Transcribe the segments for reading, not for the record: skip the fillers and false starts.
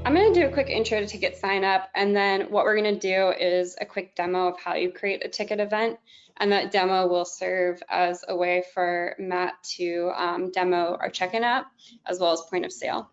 I'm going to do a quick intro to TicketSignup, and then what we're going to do is a quick demo of how you create a ticket event, and that demo will serve as a way for Matt to demo our check-in app as well as point of sale.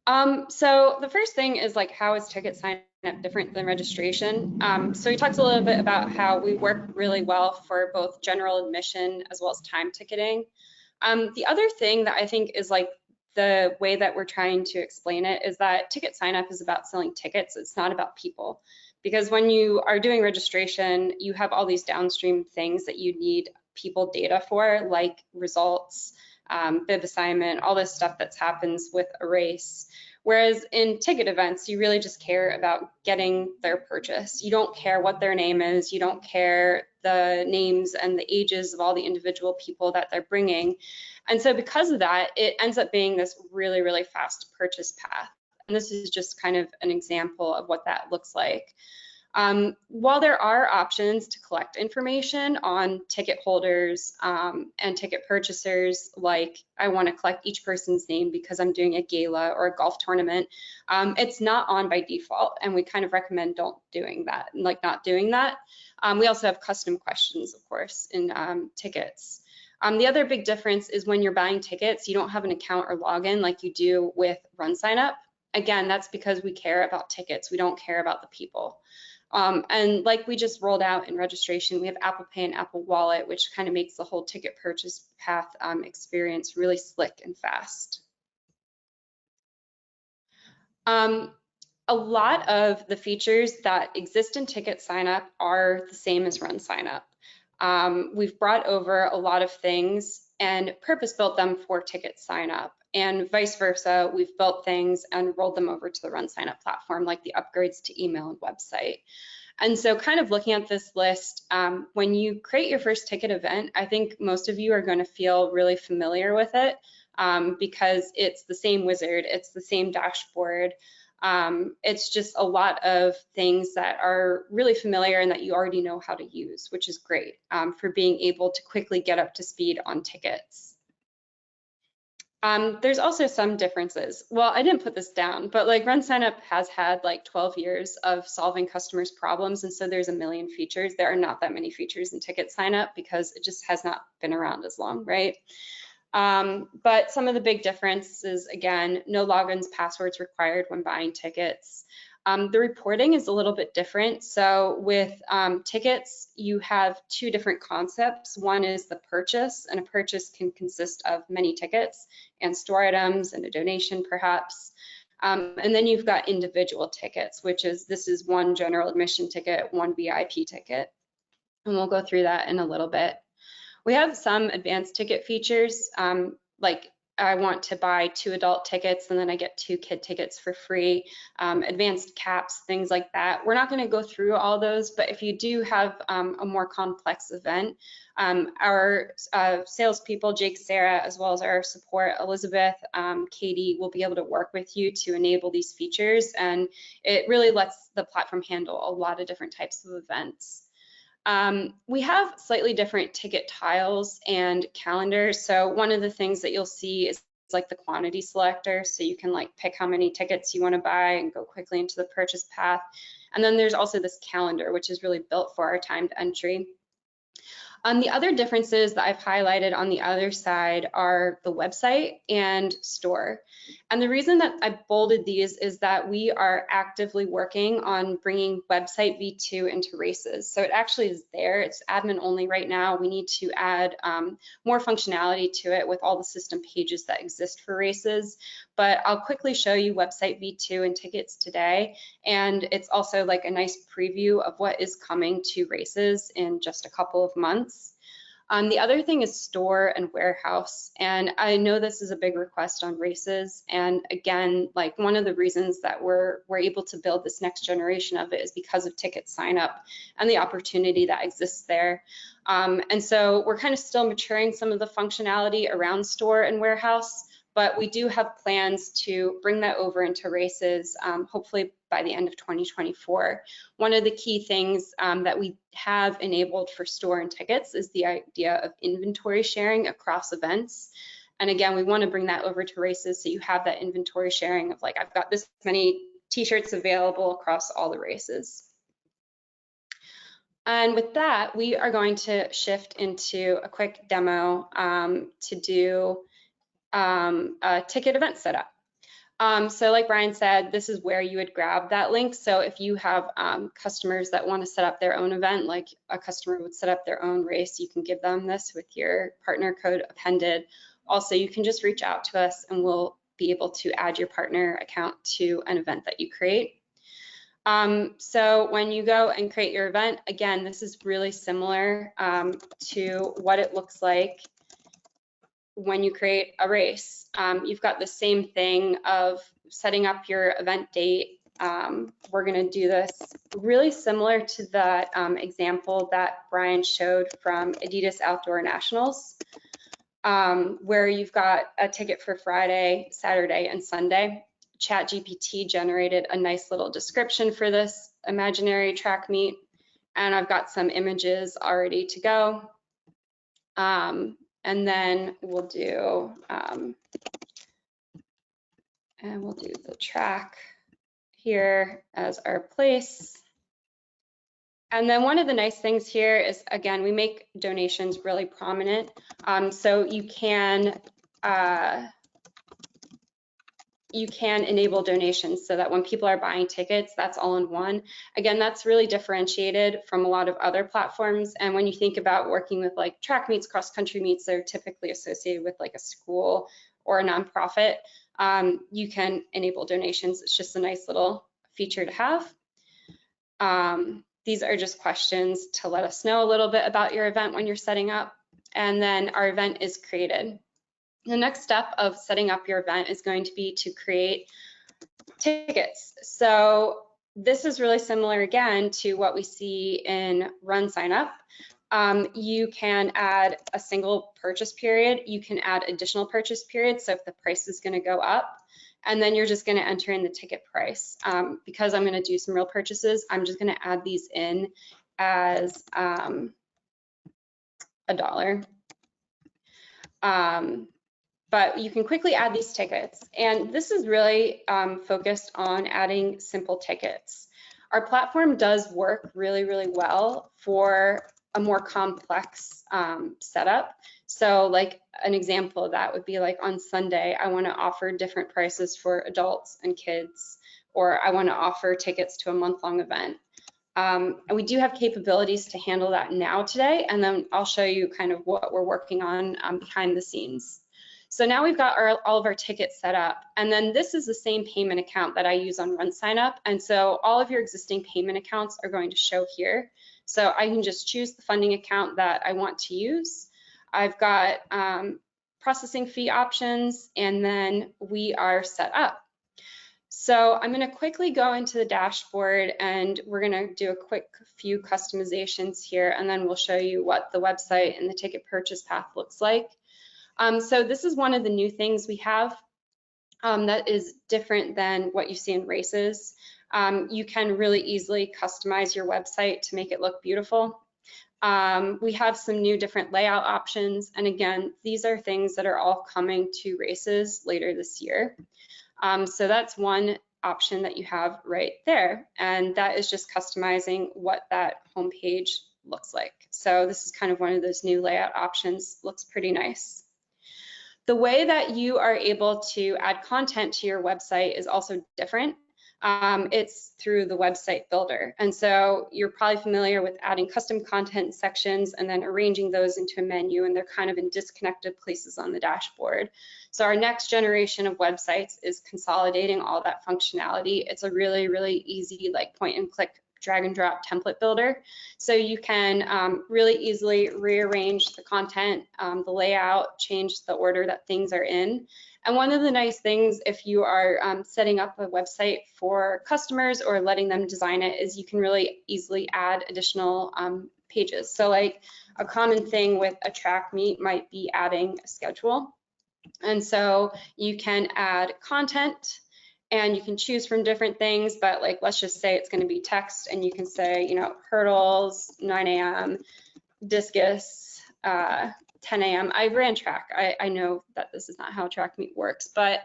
So the first thing is like, how is TicketSignup different than registration? So we talked a little bit about how we work really well for both general admission as well as time ticketing. The other thing that I think is like the way that we're trying to explain it is that TicketSignup is about selling tickets. It's not about people. Because when you are doing registration, you have all these downstream things that you need people data for, like results, bib assignment, all this stuff that happens with a race. Whereas in ticket events, you really just care about getting their purchase. You don't care what their name is. You don't care the names and the ages of all the individual people that they're bringing. And so because of that, it ends up being this really, really fast purchase path. And this is just kind of an example of what that looks like. While there are options to collect information on ticket holders and ticket purchasers, like I want to collect each person's name because I'm doing a gala or a golf tournament, it's not on by default, and we kind of recommend not doing that. We also have custom questions, of course, in tickets. The other big difference is when you're buying tickets, you don't have an account or login like you do with RunSignup. Again, that's because we care about tickets. We don't care about the people. And like we just rolled out in registration, we have Apple Pay and Apple Wallet, which kind of makes the whole ticket purchase path experience really slick and fast. A lot of the features that exist in TicketSignup are the same as RunSignup. We've brought over a lot of things and purpose-built them for TicketSignup, and vice versa. We've built things and rolled them over to the RunSignup platform, like the upgrades to email and website. And so kind of looking at this list, when you create your first ticket event, I think most of you are going to feel really familiar with it because it's the same wizard, it's the same dashboard. It's just a lot of things that are really familiar and that you already know how to use, which is great for being able to quickly get up to speed on tickets. There's also some differences. Well, I didn't put this down, but like RunSignup has had like 12 years of solving customers' problems, and so there's a million features. There are not that many features in TicketSignup because it just has not been around as long, right? But some of the big differences, again, no logins, passwords required when buying tickets. The reporting is a little bit different. So with tickets, you have two different concepts. One is the purchase, and a purchase can consist of many tickets and store items and a donation perhaps. And then you've got individual tickets, this is one general admission ticket, one VIP ticket. And we'll go through that in a little bit. We have some advanced ticket features, like I want to buy 2 adult tickets and then I get 2 kid tickets for free, advanced caps, things like that. We're not going to go through all those, but if you do have a more complex event, our salespeople, Jake, Sarah, as well as our support, Elizabeth, Katie, will be able to work with you to enable these features, and it really lets the platform handle a lot of different types of events. We have slightly different ticket tiles and calendars. So one of the things that you'll see is like the quantity selector. So you can like pick how many tickets you want to buy and go quickly into the purchase path. And then there's also this calendar, which is really built for our timed entry. The other differences that I've highlighted on the other side are the website and store. And the reason that I bolded these is that we are actively working on bringing website v2 into races. So it actually is there. It's admin only right now. We need to add more functionality to it with all the system pages that exist for races. But I'll quickly show you website v2 and tickets today. And it's also like a nice preview of what is coming to races in just a couple of months. The other thing is store and warehouse, and I know this is a big request on races, and again, like one of the reasons that we're able to build this next generation of it is because of TicketSignup and the opportunity that exists there. And so we're kind of still maturing some of the functionality around store and warehouse, but we do have plans to bring that over into races, hopefully by the end of 2024. One of the key things that we have enabled for store and tickets is the idea of inventory sharing across events. And again, we want to bring that over to races so you have that inventory sharing of like, I've got this many t-shirts available across all the races. And with that, we are going to shift into a quick demo to do a ticket event setup. So like Brian said, this is where you would grab that link. So if you have customers that want to set up their own event, like a customer would set up their own race, you can give them this with your partner code appended. Also, you can just reach out to us and we'll be able to add your partner account to an event that you create. So when you go and create your event, again, this is really similar to what it looks like when you create a race. You've got the same thing of setting up your event date. We're going to do this really similar to the example that Brian showed from Adidas Outdoor Nationals, where you've got a ticket for Friday, Saturday, and Sunday. ChatGPT generated a nice little description for this imaginary track meet, and I've got some images already to go. And then we'll do the track here as our place. And then one of the nice things here is, again, we make donations really prominent. So you can enable donations so that when people are buying tickets, that's all in one. Again, that's really differentiated from a lot of other platforms. And when you think about working with like track meets, cross country meets, they're typically associated with like a school or a nonprofit. You can enable donations. It's just a nice little feature to have. These are just questions to let us know a little bit about your event when you're setting up. And then our event is created. The next step of setting up your event is going to be to create tickets. So this is really similar again to what we see in RunSignup. You can add a single purchase period. You can add additional purchase periods. So if the price is going to go up, and then you're just going to enter in the ticket price. Because I'm going to do some real purchases, I'm just going to add these in as $1. But you can quickly add these tickets. And this is really focused on adding simple tickets. Our platform does work really, really well for a more complex setup. So like an example of that would be like on Sunday, I want to offer different prices for adults and kids, or I want to offer tickets to a month-long event. And we do have capabilities to handle that now today, and then I'll show you kind of what we're working on behind the scenes. So now we've got all of our tickets set up, and then this is the same payment account that I use on RunSignup, and so all of your existing payment accounts are going to show here. So I can just choose the funding account that I want to use. I've got processing fee options, and then we are set up. So I'm going to quickly go into the dashboard, and we're going to do a quick few customizations here, and then we'll show you what the website and the ticket purchase path looks like. So this is one of the new things we have that is different than what you see in races. You can really easily customize your website to make it look beautiful. We have some new different layout options, and again, these are things that are all coming to races later this year. So that's one option that you have right there, and that is just customizing what that homepage looks like. So this is kind of one of those new layout options. Looks pretty nice. The way that you are able to add content to your website is also different. It's through the website builder. And so you're probably familiar with adding custom content sections and then arranging those into a menu, and they're kind of in disconnected places on the dashboard. So our next generation of websites is consolidating all that functionality. It's a really, really easy like point and click drag and drop template builder. So you can really easily rearrange the content, the layout, change the order that things are in. And one of the nice things if you are setting up a website for customers or letting them design it is you can really easily add additional pages. So like a common thing with a track meet might be adding a schedule. And so you can add content, and you can choose from different things, but like, let's just say it's going to be text, and you can say, you know, hurdles, 9 a.m., discus, 10 10 a.m. I ran track. I know that this is not how track meet works, but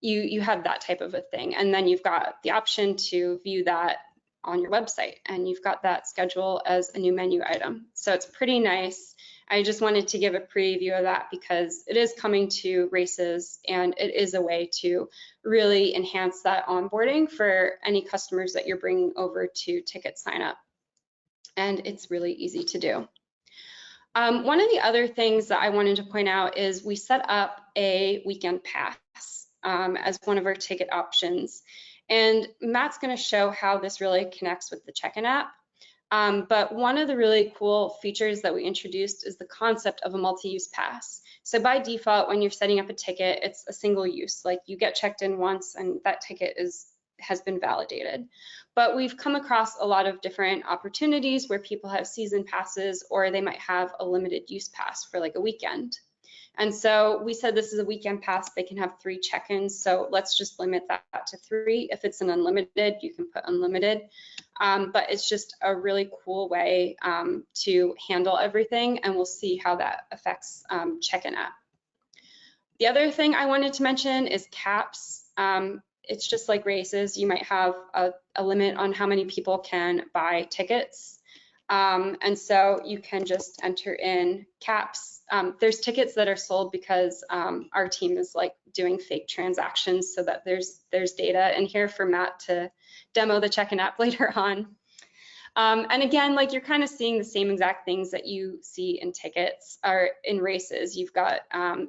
you have that type of a thing. And then you've got the option to view that on your website, and you've got that schedule as a new menu item. So it's pretty nice. I just wanted to give a preview of that because it is coming to races, and it is a way to really enhance that onboarding for any customers that you're bringing over to TicketSignup. And it's really easy to do. One of the other things that I wanted to point out is we set up a weekend pass as one of our ticket options. And Matt's going to show how this really connects with the check-in app. But one of the really cool features that we introduced is the concept of a multi-use pass. So by default, when you're setting up a ticket, it's a single use. Like you get checked in once and that ticket has been validated. But we've come across a lot of different opportunities where people have season passes, or they might have a limited use pass for like a weekend. And so we said this is a weekend pass, they can have 3 check-ins, so let's just limit that to 3. If it's an unlimited, you can put unlimited. But it's just a really cool way to handle everything, and we'll see how that affects check-in app. The other thing I wanted to mention is caps. It's just like races. You might have a limit on how many people can buy tickets. And so you can just enter in caps. There's tickets that are sold because our team is like doing fake transactions so that there's data in here for Matt to demo the check-in app later on. And again, like you're kind of seeing the same exact things that you see in tickets or in races. You've got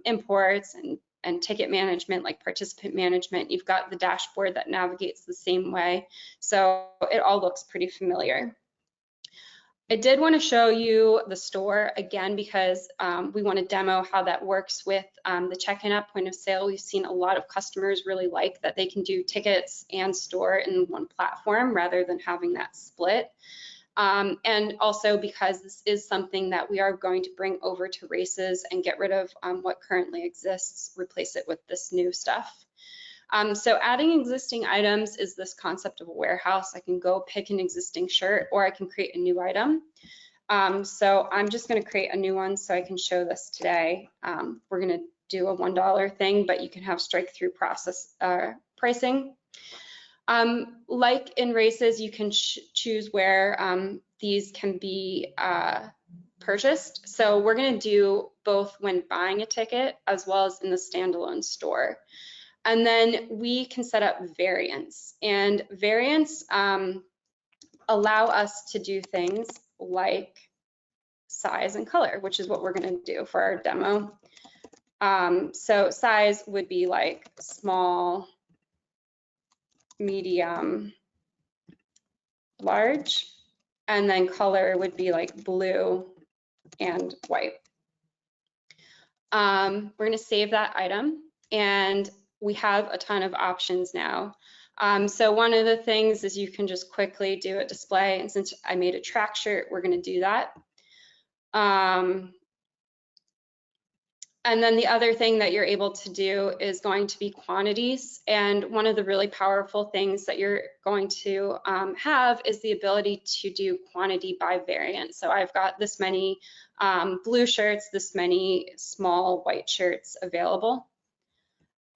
imports and ticket management, like participant management. You've got the dashboard that navigates the same way. So it all looks pretty familiar. I did want to show you the store again because we want to demo how that works with the check-in app point of sale. We've seen a lot of customers really like that they can do tickets and store in one platform rather than having that split. And also because this is something that we are going to bring over to races and get rid of what currently exists, replace it with this new stuff. So adding existing items is this concept of a warehouse. I can go pick an existing shirt, or I can create a new item. So I'm just going to create a new one so I can show this today. We're going to do a $1 thing, but you can have strike-through process pricing. Like in races, you can choose where these can be purchased. So we're going to do both when buying a ticket as well as in the standalone store. And then we can set up variants, and variants allow us to do things like size and color, which is what we're going to do for our demo. So size would be like small, medium, large, and then color would be like blue and white. We're going to save that item, and we have a ton of options now. So one of the things is you can just quickly do a display, and since I made a track shirt, we're going to do that. And then the other thing that you're able to do is going to be quantities. And one of the really powerful things that you're going to have is the ability to do quantity by variant. So I've got this many blue shirts, this many small white shirts available.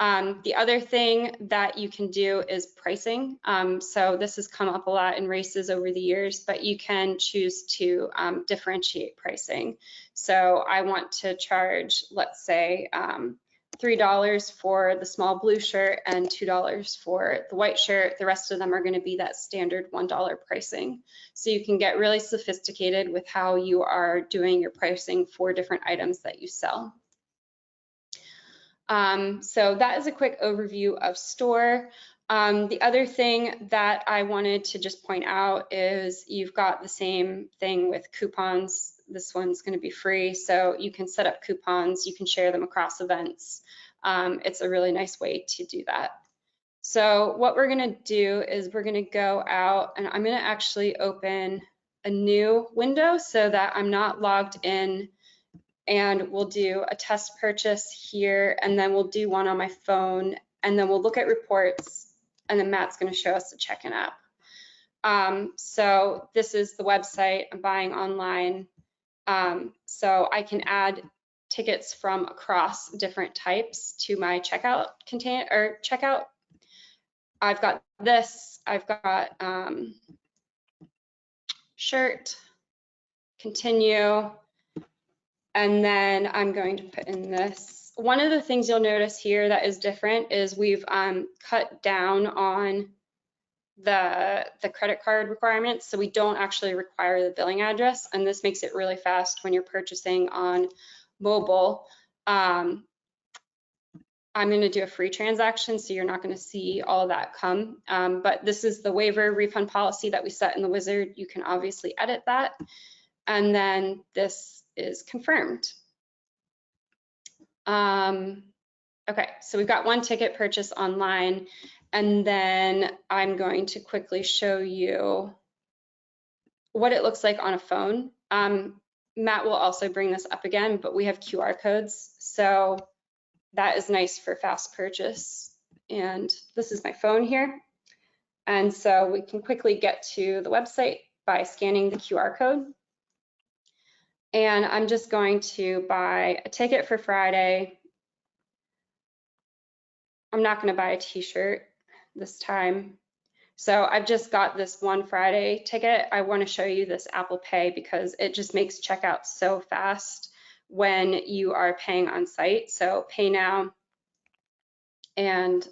The other thing that you can do is pricing. So this has come up a lot in races over the years, but you can choose to differentiate pricing. So I want to charge, let's say, $3 for the small blue shirt and $2 for the white shirt. The rest of them are going to be that standard $1 pricing. So you can get really sophisticated with how you are doing your pricing for different items that you sell. So that is a quick overview of store. The other thing that I wanted to just point out is you've got the same thing with coupons. This one's going to be free, so you can set up coupons, you can share them across events. It's a really nice way to do that. So what we're going to do is we're going to go out, and I'm going to actually open a new window so that I'm not logged in. And we'll do a test purchase here, and then we'll do one on my phone, and then we'll look at reports, and then Matt's going to show us the check-in app. So this is the website. I'm buying online. So I can add tickets from across different types to my checkout container or checkout. I've got this, I've got shirt, continue, and then I'm going to put in this. One of the things you'll notice here that is different is we've cut down on the credit card requirements, so we don't actually require the billing address, and this makes it really fast when you're purchasing on mobile. I'm going to do a free transaction, so you're not going to see all that come, but this is the waiver refund policy that we set in the wizard. You can obviously edit that, and then this is confirmed. Okay, so we've got one ticket purchase online, and then I'm going to quickly show you what it looks like on a phone. Matt will also bring this up again, but we have QR codes, so that is nice for fast purchase. And this is my phone here. And so we can quickly get to the website by scanning the QR code. And I'm just going to buy a ticket for Friday. I'm not going to buy a t-shirt this time. So I've just got this one Friday ticket. I want to show you this Apple Pay because it just makes checkout so fast when you are paying on site. So pay now, and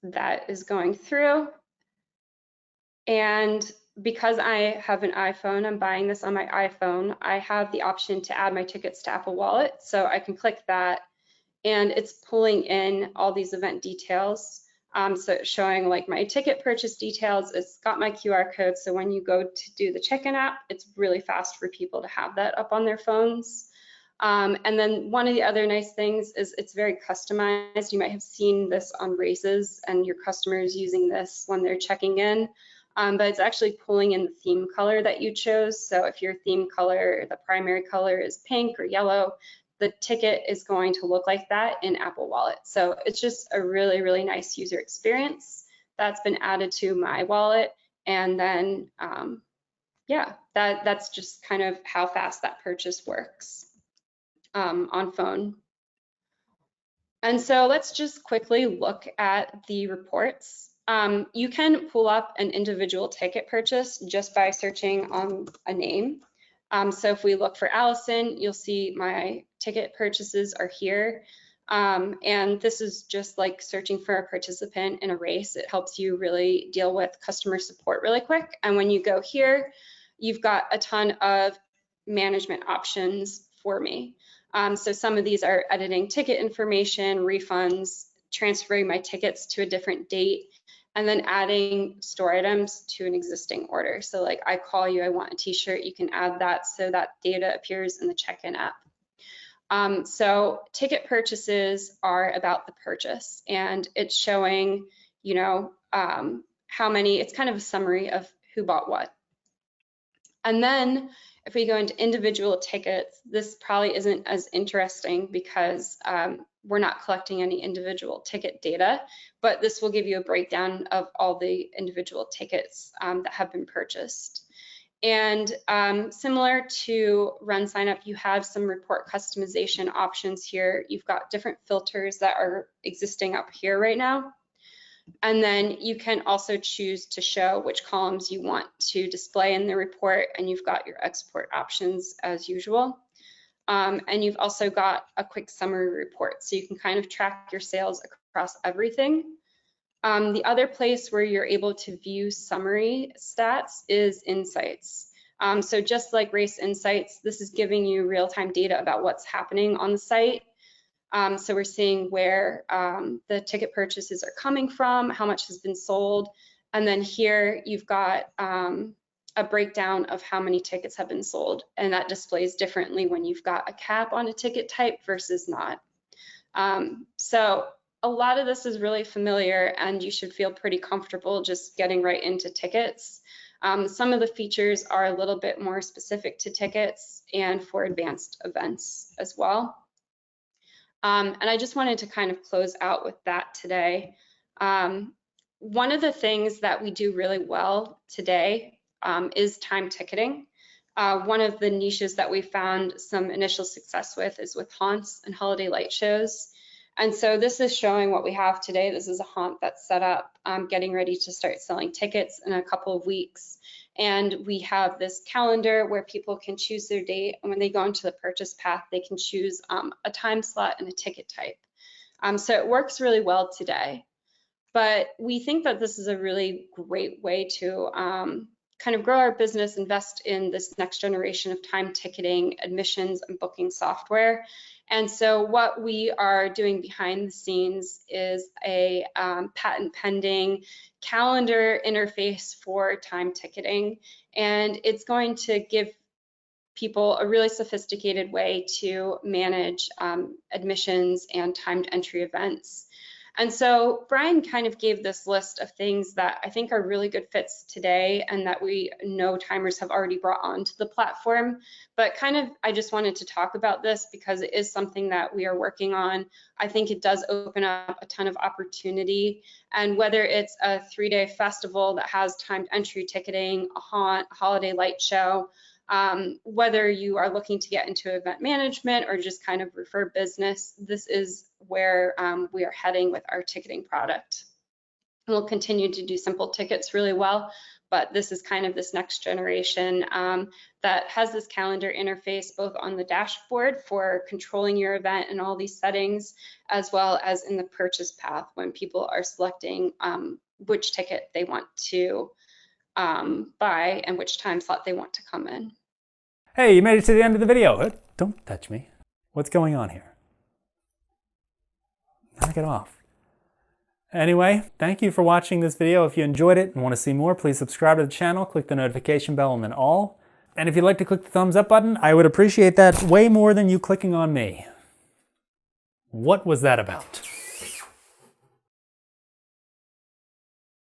that is going through. And because I have an iPhone, I'm buying this on my iPhone, I have the option to add my tickets to Apple Wallet. So I can click that, and it's pulling in all these event details. So it's showing like my ticket purchase details. It's got my QR code. So when you go to do the check-in app, it's really fast for people to have that up on their phones. And then one of the other nice things is it's very customized. You might have seen this on races and your customers using this when they're checking in. But it's actually pulling in the theme color that you chose. So if your theme color, the primary color is pink or yellow, the ticket is going to look like that in Apple Wallet. So it's just a really, really nice user experience that's been added to my wallet. And then, yeah, that's just kind of how fast that purchase works on phone. And so let's just quickly look at the reports. You can pull up an individual ticket purchase just by searching on a name. So if we look for Allison, you'll see my ticket purchases are here. And this is just like searching for a participant in a race. It helps you really deal with customer support really quick. And when you go here, you've got a ton of management options for me. So some of these are editing ticket information, refunds, transferring my tickets to a different date, and then adding store items to an existing order. So like I call you, I want a t-shirt, you can add that so that data appears in the check-in app. So ticket purchases are about the purchase, and it's showing, you know, how many, it's kind of a summary of who bought what. And then if we go into individual tickets, this probably isn't as interesting because we're not collecting any individual ticket data, but this will give you a breakdown of all the individual tickets that have been purchased. And similar to RunSignup, you have some report customization options here. You've got different filters that are existing up here right now. And then you can also choose to show which columns you want to display in the report, and you've got your export options as usual. And you've also got a quick summary report, so you can kind of track your sales across everything. The other place where you're able to view summary stats is Insights. So just like Race Insights, this is giving you real-time data about what's happening on the site. So we're seeing where the ticket purchases are coming from, how much has been sold, and then here you've got a breakdown of how many tickets have been sold, and that displays differently when you've got a cap on a ticket type versus not. So a lot of this is really familiar, and you should feel pretty comfortable just getting right into tickets. Some of the features are a little bit more specific to tickets and for advanced events as well. And I just wanted to kind of close out with that today. One of the things that we do really well today is time ticketing. One of the niches that we found some initial success with is with haunts and holiday light shows. And so this is showing what we have today. This is a haunt that's set up, getting ready to start selling tickets in a couple of weeks. And we have this calendar where people can choose their date. And when they go into the purchase path, they can choose a time slot and a ticket type. So it works really well today. But we think that this is a really great way to kind of grow our business, invest in this next generation of time ticketing, admissions, and booking software. And so what we are doing behind the scenes is a patent pending calendar interface for time ticketing. And it's going to give people a really sophisticated way to manage admissions and timed entry events. And so Brian kind of gave this list of things that I think are really good fits today and that we know timers have already brought onto the platform. But kind of, I just wanted to talk about this because it is something that we are working on. I think it does open up a ton of opportunity. And whether it's a 3-day festival that has timed entry ticketing, a haunt, a holiday light show, whether you are looking to get into event management or just kind of refer business, this is where we are heading with our ticketing product. We'll continue to do simple tickets really well, but this is kind of this next generation that has this calendar interface both on the dashboard for controlling your event and all these settings, as well as in the purchase path when people are selecting which ticket they want to buy and which time slot they want to come in. Hey, you made it to the end of the video. Don't touch me. What's going on here? Knock it off. Anyway, thank you for watching this video. If you enjoyed it and want to see more, please subscribe to the channel, click the notification bell, and then all. And if you'd like to click the thumbs up button, I would appreciate that way more than you clicking on me. What was that about?